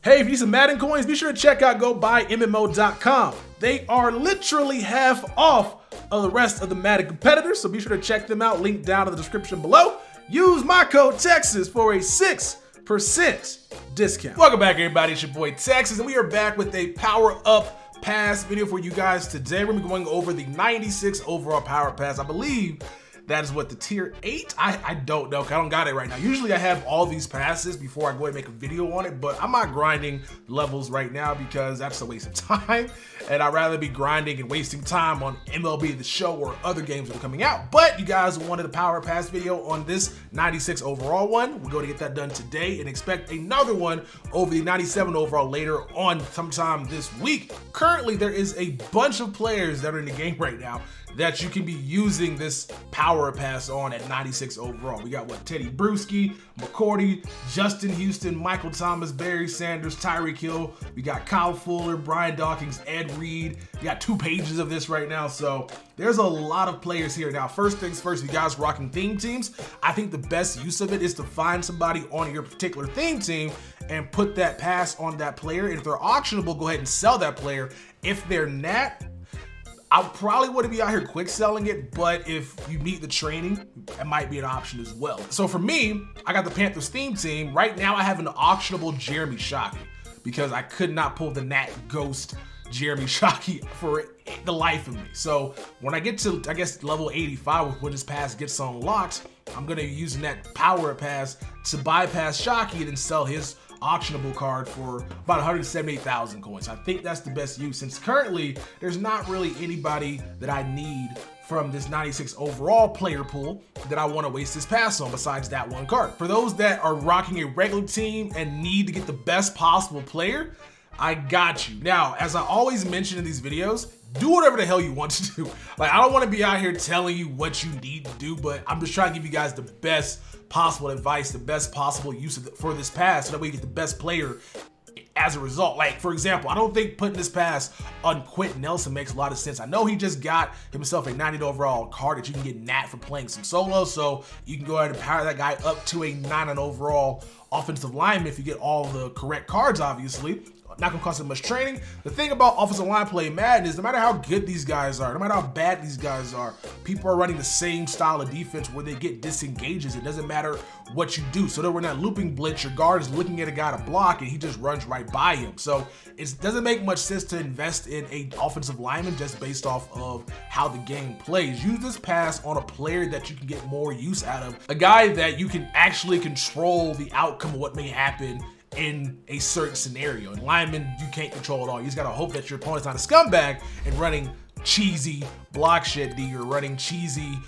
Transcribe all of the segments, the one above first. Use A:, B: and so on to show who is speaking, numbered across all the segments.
A: Hey, if you need some Madden coins, be sure to check out GoBuyMMO.com. They are literally half off of the rest of the Madden competitors, so be sure to check them out. Link down in the description below. Use my code Texas for a 6% discount. Welcome back, everybody. It's your boy Texas, and we are back with a Power Up Pass video for you guys today. We're gonna be going over the 96 overall Power Pass. I believe that is what, the tier 8? I don't know, because I don't got it right now. Usually I have all these passes before I go and make a video on it, but I'm not grinding levels right now because that's a waste of time. And I'd rather be grinding and wasting time on MLB The Show or other games that are coming out. But you guys wanted a Power Pass video on this 96 overall one. We're going to get that done today and expect another one over the 97 overall later on sometime this week. Currently, there is a bunch of players that are in the game right now that you can be using this Power Pass on at 96 overall. We got what? Teddy Bruschi, McCourty, Justin Houston, Michael Thomas, Barry Sanders, Tyreek Hill. We got Kyle Fuller, Brian Dawkins, Ed Reed. We got 2 pages of this right now, so there's a lot of players here. Now, first things first, you guys rocking theme teams, I think the best use of it is to find somebody on your particular theme team and put that pass on that player. And if they're auctionable, go ahead and sell that player. If they're not, I probably wouldn't be out here quick selling it, but if you need the training, it might be an option as well. So for me, I got the Panthers theme team. Right now I have an auctionable Jeremy Shockey because I could not pull the Nat Ghost Jeremy Shockey for the life of me. So when I get to, I guess, level 85 when this pass gets unlocked, I'm gonna be using that Power Pass to bypass Shockey and then sell his auctionable card for about 178,000 coins. I think that's the best use since currently there's not really anybody that I need from this 96 overall player pool that I want to waste this pass on besides that one card. For those that are rocking a regular team and need to get the best possible player, I got you. Now, as I always mention in these videos, do whatever the hell you want to do. Like, I don't want to be out here telling you what you need to do, but I'm just trying to give you guys the best possible advice, the best possible use of for this pass, so that way you get the best player as a result. Like, for example, I don't think putting this pass on Quentin Nelson makes a lot of sense. I know he just got himself a 90 overall card that you can get Nat for playing some solo, so you can go ahead and power that guy up to a 9 overall offensive lineman if you get all the correct cards, obviously. Not gonna cost them much training. The thing about offensive line play in Madden is no matter how good these guys are, no matter how bad these guys are, people are running the same style of defense where they get disengages. It doesn't matter what you do. So that we're not looping blitz, your guard is looking at a guy to block and he just runs right by him. So it doesn't make much sense to invest in an offensive lineman just based off of how the game plays. Use this pass on a player that you can get more use out of, a guy that you can actually control the outcome of what may happen in a certain scenario. And linemen, you can't control it all. You just gotta hope that your opponent's not a scumbag and running cheesy block shed D or running cheesy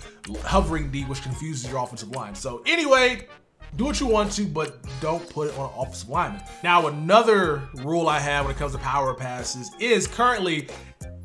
A: hovering D, which confuses your offensive line. So anyway, do what you want to, but don't put it on an offensive lineman. Now, another rule I have when it comes to power passes is currently,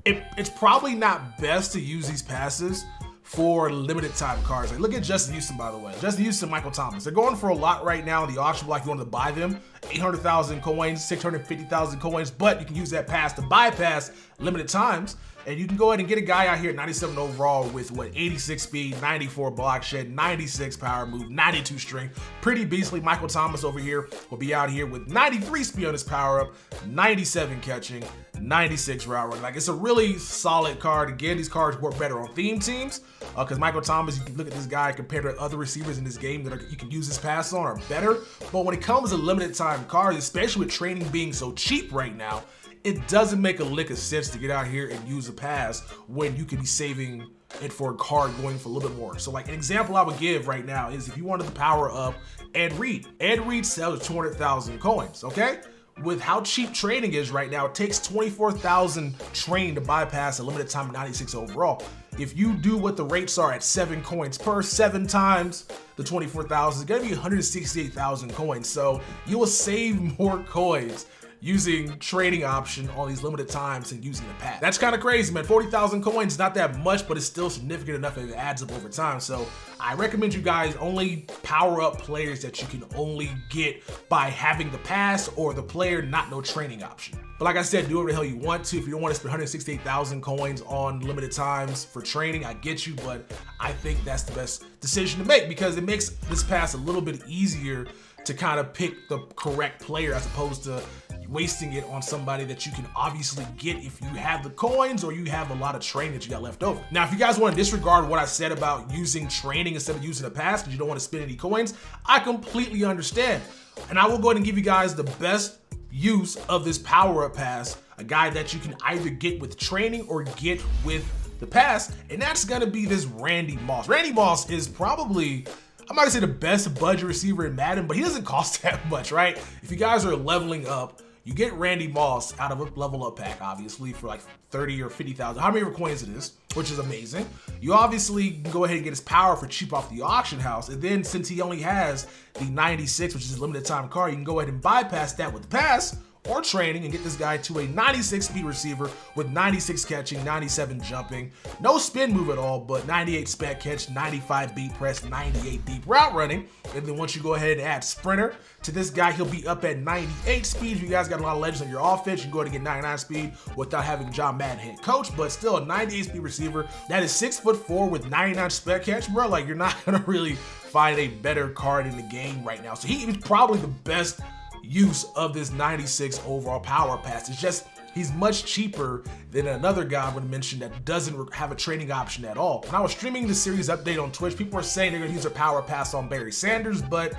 A: it's probably not best to use these passes for limited time cards. Like, look at Justin Houston, by the way. Justin Houston, Michael Thomas. They're going for a lot right now in the auction block if you wanted to buy them. 800,000 coins, 650,000 coins, but you can use that pass to bypass limited times. And you can go ahead and get a guy out here at 97 overall with what, 86 speed, 94 block shed, 96 power move, 92 strength. Pretty beastly. Michael Thomas over here will be out here with 93 speed on his power up, 97 catching, 96 route running. Like, it's a really solid card. Again, these cards work better on theme teams because Michael Thomas, you can look at this guy compared to other receivers in this game that you can use this pass on are better. But when it comes to limited time cards, especially with training being so cheap right now, it doesn't make a lick of sense to get out here and use a pass when you could be saving it for a card going for a little bit more. So like an example I would give right now is if you wanted to power up Ed Reed. Ed Reed sells 200,000 coins, okay? With how cheap training is right now, it takes 24,000 training to bypass a limited time 96 overall. If you do what the rates are at 7 coins per, 7 times the 24,000, it's gonna be 168,000 coins. So you will save more coins using trading option on these limited times and using the pass. That's kind of crazy, man. 40,000 coins, not that much, but it's still significant enough that it adds up over time. So I recommend you guys only power up players that you can only get by having the pass or the player not no training option. But like I said, do whatever the hell you want to. If you don't want to spend 168,000 coins on limited times for training, I get you, but I think that's the best decision to make because it makes this pass a little bit easier to kind of pick the correct player as opposed to wasting it on somebody that you can obviously get if you have the coins or you have a lot of training that you got left over. Now, if you guys want to disregard what I said about using training instead of using a pass because you don't want to spend any coins, I completely understand. And I will go ahead and give you guys the best use of this power-up pass, a guy that you can either get with training or get with the pass, and that's gonna be this Randy Moss. Randy Moss is probably, I'm not gonna say the best budget receiver in Madden, but he doesn't cost that much, right? If you guys are leveling up, you get Randy Moss out of a level up pack, obviously, for like 30 or 50,000, how many coins it is, which is amazing. You obviously can go ahead and get his power for cheap off the auction house. And then since he only has the 96, which is a limited time card, you can go ahead and bypass that with the pass or training and get this guy to a 96 speed receiver with 96 catching, 97 jumping, no spin move at all, but 98 spec catch, 95 beat press, 98 deep route running. And then once you go ahead and add sprinter to this guy, he'll be up at 98 speed. If you guys got a lot of legends on your offense, you can go ahead and get 99 speed without having John Madden head coach, but still a 98 speed receiver. That is 6'4" with 99 spec catch, bro. Like, you're not gonna really find a better card in the game right now. So he is probably the best use of this 96 overall power pass. It's just he's much cheaper than another guy I would mention that doesn't have a training option at all. When I was streaming the series update on Twitch, people were saying they're gonna use a power pass on Barry Sanders, but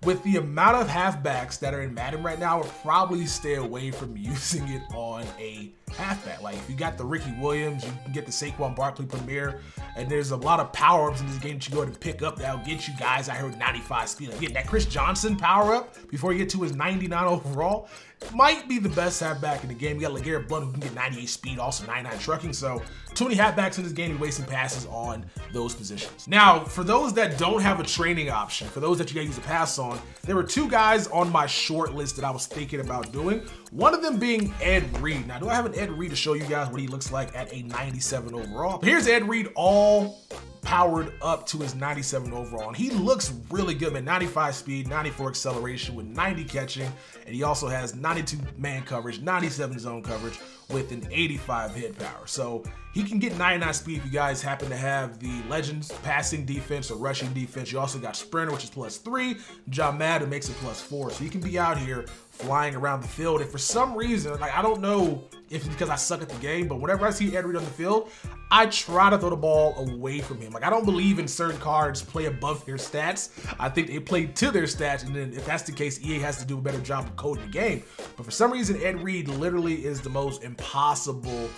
A: with the amount of halfbacks that are in Madden right now, I would probably stay away from using it on a halfback. Like, if you got the Ricky Williams, you can get the Saquon Barkley Premier, and there's a lot of power-ups in this game that you go ahead and pick up that'll get you guys out here with 95 speed. Like, getting that Chris Johnson power-up before you get to his 99 overall might be the best halfback in the game. You got LeGarrette Blount who can get 98 speed, also 99 trucking, so too many halfbacks in this game, you're wasting passes on those positions. Now, for those that don't have a training option, for those that you gotta use a pass on, there were two guys on my short list that I was thinking about doing. One of them being Ed Reed. Now, do I have an Ed Reed to show you guys what he looks like at a 97 overall? Here's Ed Reed all powered up to his 97 overall, and he looks really good, man. 95 speed, 94 acceleration with 90 catching, and he also has 92 man coverage, 97 zone coverage with an 85 hit power. So he can get 99 speed if you guys happen to have the Legends passing defense or rushing defense. You also got Sprinter, which is +3. John Madden makes it +4. So you can be out here flying around the field. And for some reason, like, I don't know if it's because I suck at the game, but whenever I see Ed Reed on the field, I try to throw the ball away from him. Like, I don't believe in certain cards play above their stats. I think they play to their stats, and then if that's the case, EA has to do a better job of coding the game. But for some reason, Ed Reed literally is the most impossible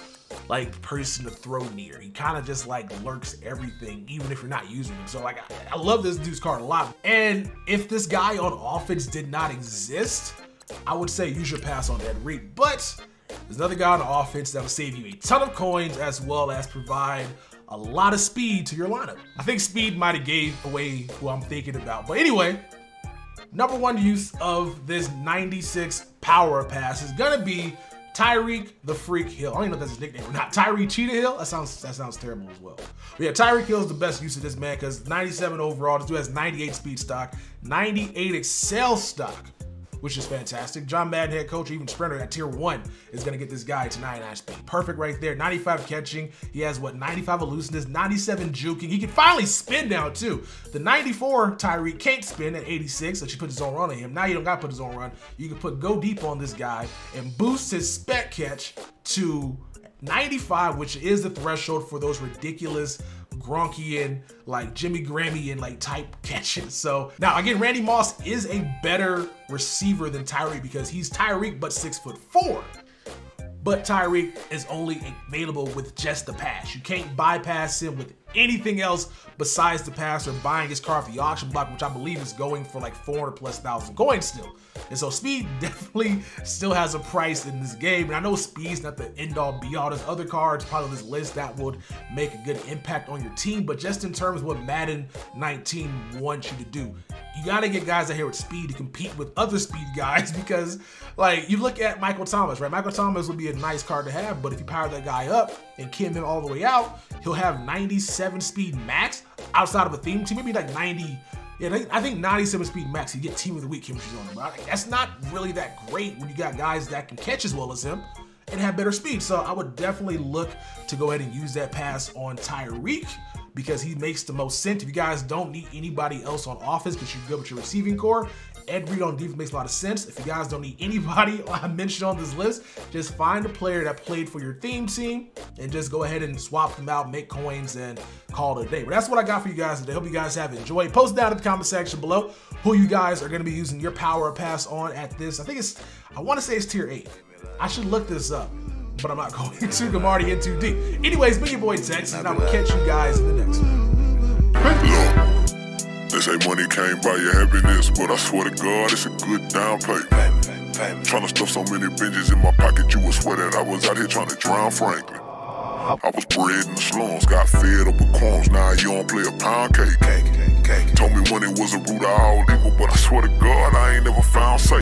A: like person to throw near. He kind of just like lurks everything, even if you're not using him. So like, I love this dude's card a lot. And if this guy on offense did not exist, I would say use your pass on Ed Reed. But there's another guy on the offense that will save you a ton of coins as well as provide a lot of speed to your lineup. I think speed might have gave away who I'm thinking about. But anyway, number one use of this 96 power pass is gonna be Tyreek the Freak Hill. I don't even know if that's his nickname or not. Tyreek Cheetah Hill? That sounds terrible as well. But yeah, Tyreek Hill is the best use of this man because 97 overall. This dude has 98 speed stock, 98 excel stock, which is fantastic. John Madden head coach, or even Sprinter at tier 1 is gonna get this guy to 99 speed. Perfect right there. 95 catching. He has what, 95 elusiveness, 97 juking. He can finally spin now too. The 94 Tyreek can't spin at 86, so she put his own run on him. Now you don't gotta put his own run. You can put go deep on this guy and boost his spec catch to 95, which is the threshold for those ridiculous Gronkian, like Jimmy Grahamian like type catches. So now again, Randy Moss is a better receiver than Tyreek because he's Tyreek but 6'4". But Tyreek is only available with just the pass. You can't bypass him with anything else besides the pass or buying his car off the auction block, which I believe is going for like 400,000+ coins still. And so speed definitely still has a price in this game. And I know speed's not the end all be all. There's other cards part of this list that would make a good impact on your team. But just in terms of what Madden 19 wants you to do, you gotta get guys out here with speed to compete with other speed guys because like you look at Michael Thomas, right? Michael Thomas would be a nice card to have, but if you power that guy up and Kim him all the way out, he'll have 97 speed max outside of a theme team, maybe like 90. Yeah, I think 97 speed max, you get team of the week chemistry on him. But that's not really that great when you got guys that can catch as well as him and have better speed. So I would definitely look to go ahead and use that pass on Tyreek because he makes the most sense. If you guys don't need anybody else on offense because you're good with your receiving core, Ed Reed on defense makes a lot of sense. If you guys don't need anybody I mentioned on this list, just find a player that played for your theme team and just go ahead and swap them out, make coins, and call it a day. But that's what I got for you guys today. Hope you guys have enjoyed. Post down in the comment section below who you guys are going to be using your power pass on at this. I want to say it's tier 8. I should look this up, but I'm not going to. I'm already in too deep. Anyways, been your boy Tex, and I will catch you guys in the next one.
B: Look, they say money can't buy your happiness, but I swear to God, it's a good down payment. Trying to stuff so many binges in my pocket, you would swear that I was out here trying to drown Franklin. I was bred in the slums, got fed up with crumbs, now you don't play a pound cake. Told me money was a root of all evil, but I swear to God, I ain't never found safe.